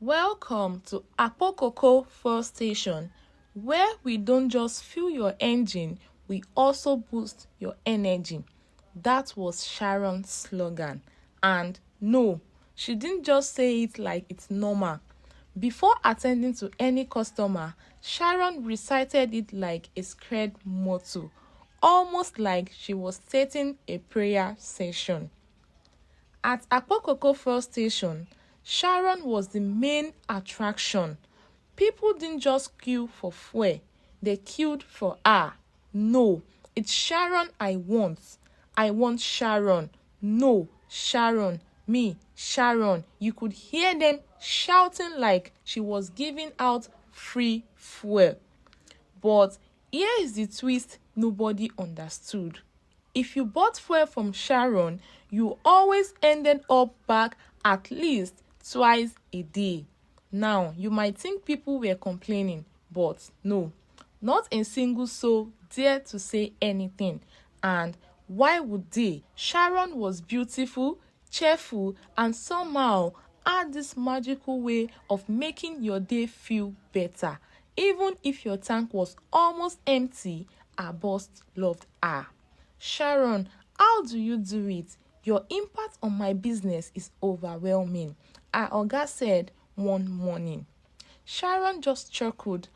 Welcome to Akpokoko Fuel Station, where we don't just fuel your engine, we also boost your energy. That was Sharon's slogan. And no, she didn't just say it like it's normal. Before attending to any customer, Sharon recited it like a sacred motto, almost like she was starting a prayer session. At Akpokoko Fuel Station, Sharon was the main attraction. People didn't just queue for fuel, they queued for her. No, it's Sharon I want. I want Sharon. No, Sharon. Me, Sharon. You could hear them shouting like she was giving out free fuel. But here is the twist nobody understood. If you bought fuel from Sharon, you always ended up back at least twice a day. Now, you might think people were complaining, but no, not a single soul dared to say anything. And why would they? Sharon was beautiful, cheerful, and somehow had this magical way of making your day feel better. Even if your tank was almost empty, her boss loved her. Sharon, how do you do it? Your impact on my business is overwhelming, her oga said one morning. Sharon just chuckled,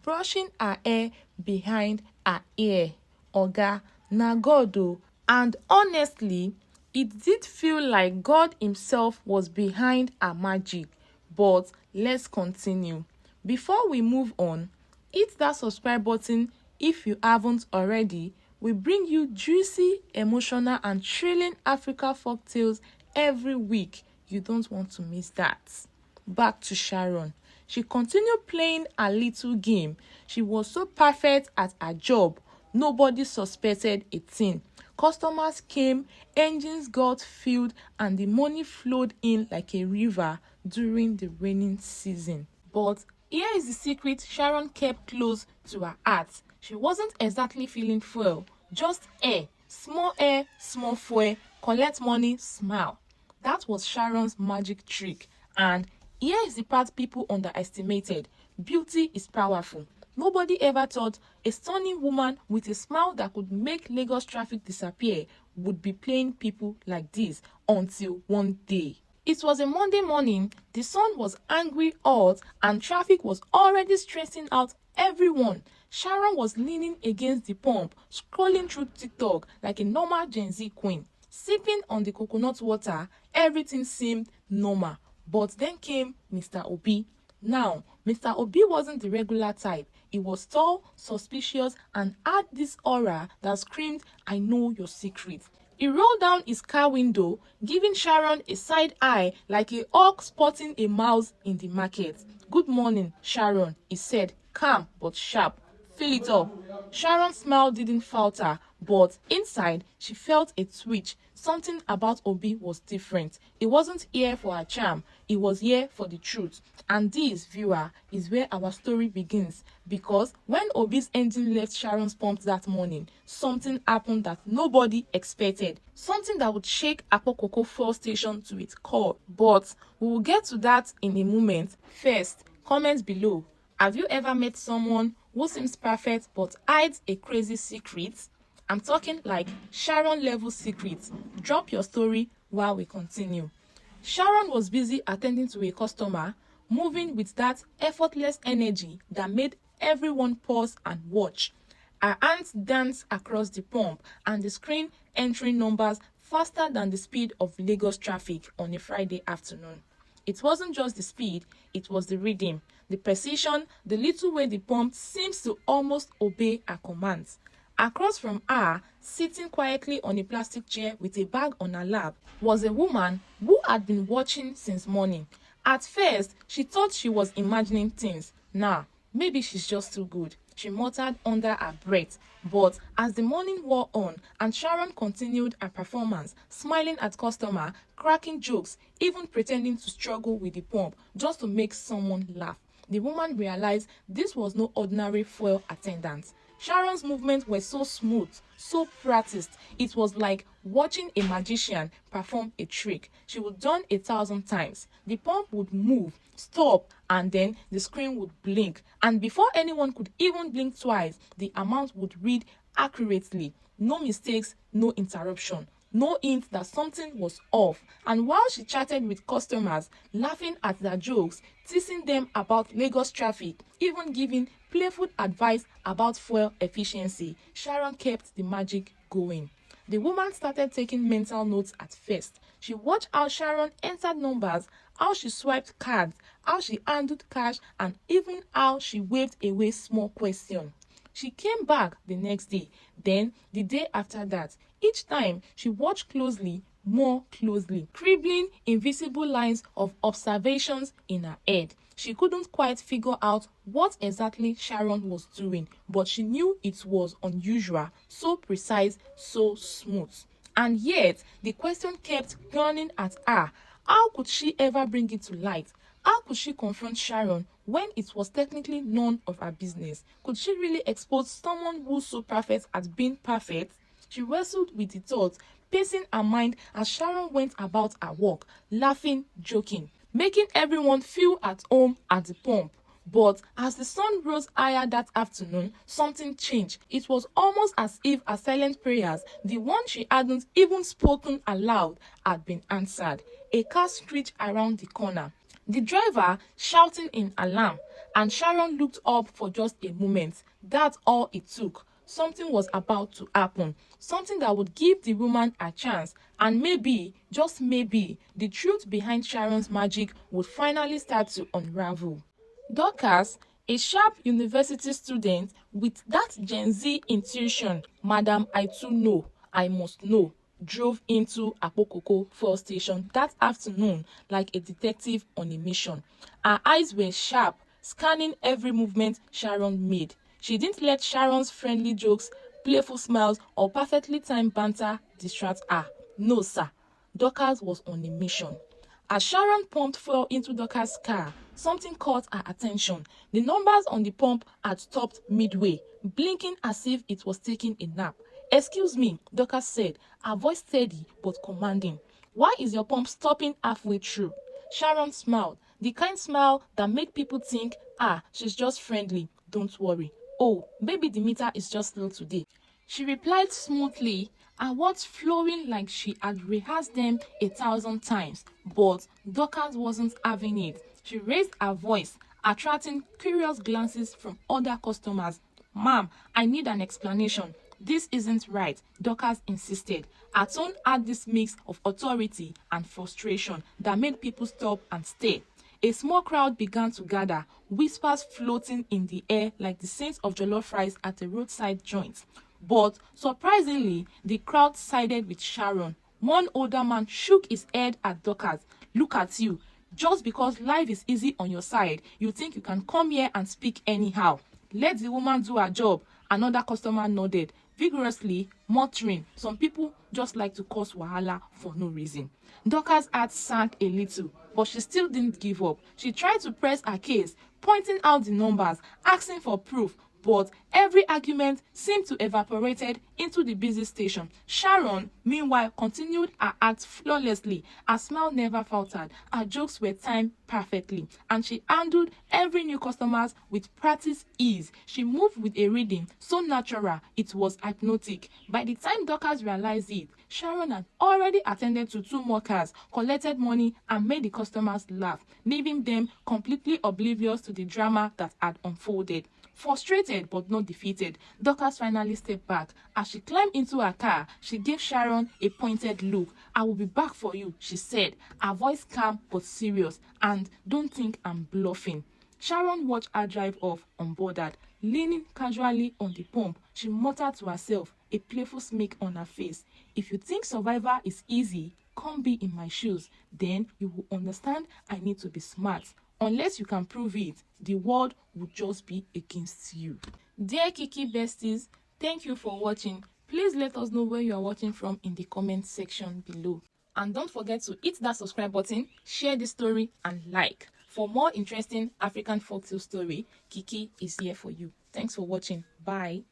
brushing her hair behind her ear. Oga, na God o. And honestly, it did feel like God himself was behind her magic. But let's continue. Before we move on, hit that subscribe button if you haven't already. We bring you juicy, emotional, and thrilling Africa folktales every week. You don't want to miss that. Back to Sharon. She continued playing her little game. She was so perfect at her job. Nobody suspected a thing. Customers came, engines got filled, and the money flowed in like a river during the raining season. But here is the secret Sharon kept close to her heart. She wasn't exactly feeling fuel, just air, small fuel, collect money, smile. That was Sharon's magic trick. And here is the part people underestimated. Beauty is powerful. Nobody ever thought a stunning woman with a smile that could make Lagos traffic disappear would be playing people like this until one day. It was a Monday morning, the sun was angry hot, and traffic was already stressing out everyone. Sharon was leaning against the pump, scrolling through TikTok like a normal Gen Z queen. Sipping on the coconut water, everything seemed normal. But then came Mr. Obi. Now, Mr. Obi wasn't the regular type. He was tall, suspicious, and had this aura that screamed, I know your secret. He rolled down his car window, giving Sharon a side eye like a hawk spotting a mouse in the market. Good morning, Sharon, he said, calm but sharp. Fill it up. Sharon's smile didn't falter, but inside she felt a twitch. Something about Obi was different. He wasn't here for her charm, he was here for the truth. And this, viewer, is where our story begins. Because when Obi's engine left Sharon's pump that morning, something happened that nobody expected. Something that would shake Akpokoko Fuel Station to its core. But we will get to that in a moment. First, comment below. Have you ever met someone who seems perfect but hides a crazy secret? I'm talking like Sharon level secrets. Drop your story while we continue. Sharon was busy attending to a customer, moving with that effortless energy that made everyone pause and watch. Her hands danced across the pump and the screen entering numbers faster than the speed of Lagos traffic on a Friday afternoon. It wasn't just the speed, it was the rhythm, the precision, the little way the pump seems to almost obey her commands. Across from her, sitting quietly on a plastic chair with a bag on her lap, was a woman who had been watching since morning. At first, she thought she was imagining things. Nah, maybe she's just too good, she muttered under her breath. But as the morning wore on and Sharon continued her performance, smiling at customer, cracking jokes, even pretending to struggle with the pump just to make someone laugh, the woman realized this was no ordinary fuel attendant. Sharon's movements were so smooth, so practiced. It was like watching a magician perform a trick. She would done 1,000 times. The pump would move, stop, and then the screen would blink. And before anyone could even blink twice, the amount would read accurately. No mistakes, no interruption. No hint that something was off. And while she chatted with customers, laughing at their jokes, teasing them about Lagos traffic, even giving playful advice about fuel efficiency, Sharon kept the magic going. The woman started taking mental notes at first. She watched how Sharon entered numbers, how she swiped cards, how she handled cash, and even how she waved away small questions. She came back the next day, then the day after that. Each time, she watched closely, more closely, scribbling invisible lines of observations in her head. She couldn't quite figure out what exactly Sharon was doing, but she knew it was unusual, so precise, so smooth. And yet, the question kept gnawing at her. How could she ever bring it to light? How could she confront Sharon when it was technically none of her business? Could she really expose someone who's so perfect at being perfect? She wrestled with the thought, pacing her mind as Sharon went about her work, laughing, joking, making everyone feel at home at the pump. But as the sun rose higher that afternoon, something changed. It was almost as if her silent prayers, the one she hadn't even spoken aloud, had been answered. A car screeched around the corner, the driver shouting in alarm, and Sharon looked up for just a moment. That's all it took. Something was about to happen, something that would give the woman a chance, and maybe, just maybe, the truth behind Sharon's magic would finally start to unravel. Dorcas, a sharp university student with that Gen Z intuition, Madam I too know, I must know, drove into Akpokoko fuel station that afternoon like a detective on a mission. Her eyes were sharp, scanning every movement Sharon made. She didn't let Sharon's friendly jokes, playful smiles, or perfectly timed banter distract her. No, sir. Dorcas was on a mission. As Sharon pumped fuel into Dorcas' car, something caught her attention. The numbers on the pump had stopped midway, blinking as if it was taking a nap. "Excuse me," Dorcas said, her voice steady but commanding. "Why is your pump stopping halfway through?" Sharon smiled, the kind smile that made people think, she's just friendly, don't worry. "Oh, maybe the meter is just low today." She replied smoothly, her words flowing like she had rehearsed them 1,000 times. But Dorcas wasn't having it. She raised her voice, attracting curious glances from other customers. "Ma'am, I need an explanation. This isn't right," Dorcas insisted. Her tone had this mix of authority and frustration that made people stop and stare. A small crowd began to gather, whispers floating in the air like the scent of jollof rice at a roadside joint. But surprisingly, the crowd sided with Sharon. One older man shook his head at Dorcas. "Look at you. Just because life is easy on your side, you think you can come here and speak anyhow. Let the woman do her job." Another customer nodded vigorously, muttering, "Some people just like to cause wahala for no reason." Dorcas' heart sank a little, but she still didn't give up. She tried to press her case, pointing out the numbers, asking for proof, but every argument seemed to evaporated into the busy station. Sharon, meanwhile, continued her act flawlessly. Her smile never faltered, her jokes were timed perfectly, and she handled every new customer with practiced ease. She moved with a rhythm so natural it was hypnotic. By the time Dorcas realized it, Sharon had already attended to 2 more cars, collected money, and made the customers laugh, leaving them completely oblivious to the drama that had unfolded. Frustrated but not defeated, Dorcas finally stepped back. As she climbed into her car, she gave Sharon a pointed look. "I will be back for you," she said, her voice calm but serious. "And don't think I'm bluffing." Sharon watched her drive off, unbothered. Leaning casually on the pump, she muttered to herself, a playful smirk on her face. "If you think survival is easy, come be in my shoes. Then you will understand I need to be smart. Unless you can prove it, the world will just be against you." Dear Kiki besties, thank you for watching. Please let us know where you are watching from in the comment section below. And don't forget to hit that subscribe button, share this story, and like. For more interesting African folktale story, Kiki is here for you. Thanks for watching. Bye.